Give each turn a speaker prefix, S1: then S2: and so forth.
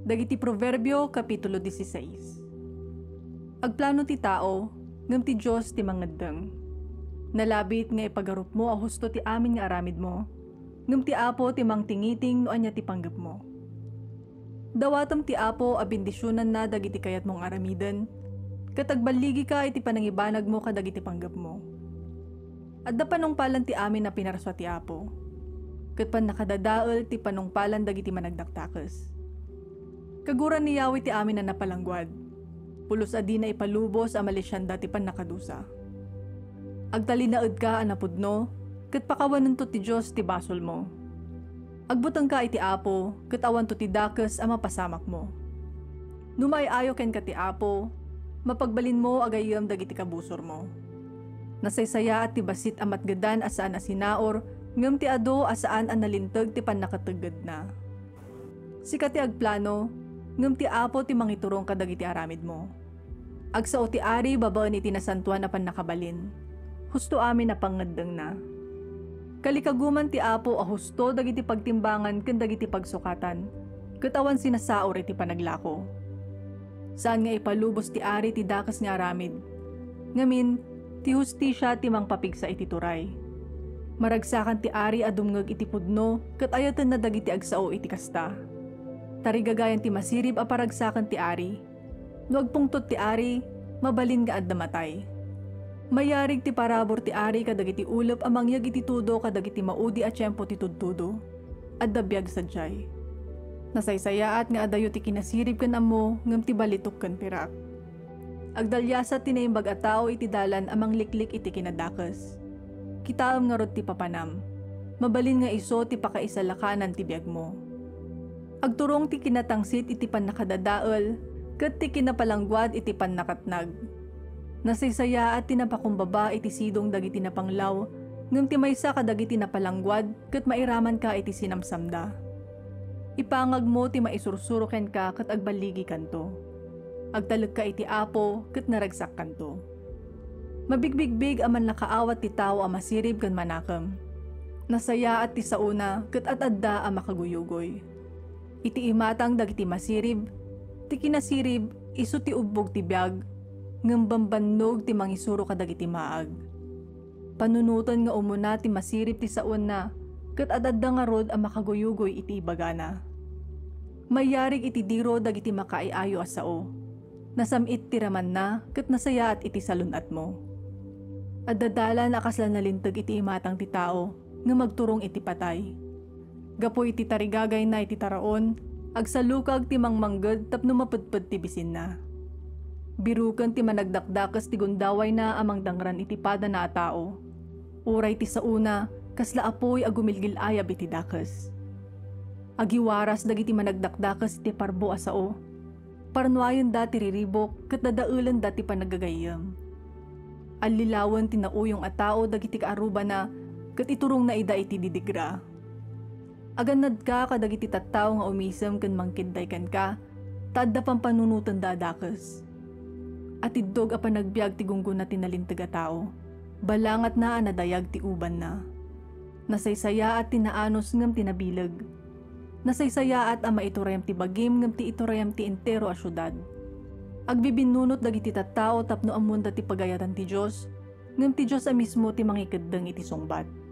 S1: Dagiti Proverbio Kapitulo 16. Agplano ti tao, ngem ti Diyos ti mangaddeng. Nalabit nga ipagarup mo a husto ti amin nga aramid mo, ngem ti Apo ti mangtingiting no anya ti panggep mo. Dawatom ti Apo a bendisyonan na dagiti kayat mong aramiden, ket agbaligi ka iti panangibanag mo kadagiti panggep mo. Adda panungpalan ti amin na pinaraswa ti Apo, ket pan nakadadael ti panungpalan dagiti managdaktakes. Kaguran ni Yahweh ti amin na napalangguad, pulos adi na ipalubos a malisyanda ti pan nakadusa. Agtalinaed ka anapudno, ket pakawanan to ti Diyos ti basol mo. Agbutang ka iti Apo, ket awan to ti dakes a mapasamak mo. Numay-ayo ken ka ti Apo, mapagbalin mo agayem dagiti kabusor mo. Nasaysaya at ti basit a matgadan asaan a sinaor, ngem ti ado asaan a nalinteg ti pannakategged na. Sika ti agplano, ngem ti Apo ti mangiturong kadagiti aramid mo. Agsao ti ari babaan iti nasantuan na pannakabalin. Husto amin na pangaddeng na. Kalikaguman ti Apo a husto dagiti pagtimbangan ken dagiti pagsukatan, ket awan sinasaor iti panaglako. Saan nga ipalubos ti ari ti dakes nga aramid, ngamin ti hustisya ti mangpapigsa iti turay. Maragsakan ti ari a dumngeg iti pudno, ket ayaten na dagiti agsao iti kasta. Tarigagayan ti masirib a paragsakan ti ari. No agpungtot ti ari, mabalin nga adda matay. Mayarig ti parabor ti ari kadagiti ulep a mangyag iti tudo kadagiti maudi a tiyempo ti tudtudo. Adda biag sadyay. Nasaysayaat nga adayo ti kinasirib ken ammo ngem ti balitok ken pirak. Agdalyasat ti naimbag a tao iti dalan amang liklik iti kinadakes. Kitaam nga rod ti papanam. Mabalin nga iso ti pakaisalakanan ti biag mo. Agturong ti kinatangsit iti pannakadadael, ket ti kinapalangguad iti pannakatnag. Nasaysaya at tinapakumbaba iti sidong dagiti napanglaw, ngem ti maysa kadagiti napalangguad, ket mairaman ka iti sinamsamda. Ipangag mo ti maisursuro ken ka ket agbaligi kanto. Agtaleg ka iti Apo ket naragsak kanto. Mabigbigbig aman nakaawat ti tao a masirib ken manakem. Nasaya at ti sauna ket at-adda a makaguyugoy. Iti imatang dagiti masirib, ti kinasirib isu ti ubbog ti biag, ngem bambannog ti mangisuro kadagiti maag. Panunutan nga umuna ti masirib ti sauna, ket adadda nga rod a makaguyugoy iti ibagana. Mayarig iti diro dagiti makaiayo a sao, nasamit ti raman na, ket nasayaat iti salunat mo. Adadalan akaslan nalinteg iti imatang ti tao, nga magturong iti patay. Gapoy iti tarigagay na iti taraon, agsalukag ti mangmangged tapno mapudpud ti bisin na. Biruken ti managdakdakas ti gundaway na amang dangran iti pada na a tao. Uray ti sauna, kasla apoy agumilgil ayab iti dakes. Agiwaras dagiti managdakdakas iti parbo a sao. Parnuayon dati riribok, ket dadaelan dati panagagayem. Allilawan ti nauyong a tao dagiti kaaruba na, ket iturong na ida iti didigra. Aganad ka kadagiti tattao nga umisem ken mangkidday ken ka, tadda pampanunutan dadakes. At iddog a panagbiag ti gunggun na tinalinteg a tao, balangat na nadayag ti uban na. Nasaysaya at tinaanos ngem tinabileg. Nasaysaya at ama iturayam ti bagim ngem ti iturayam ti entero a syudad. Agbibinunot dagiti tattao tapno amunda ti pagayatan ti Dios, ngem ti Dios a mismo ti mangikeddeng iti sungbat.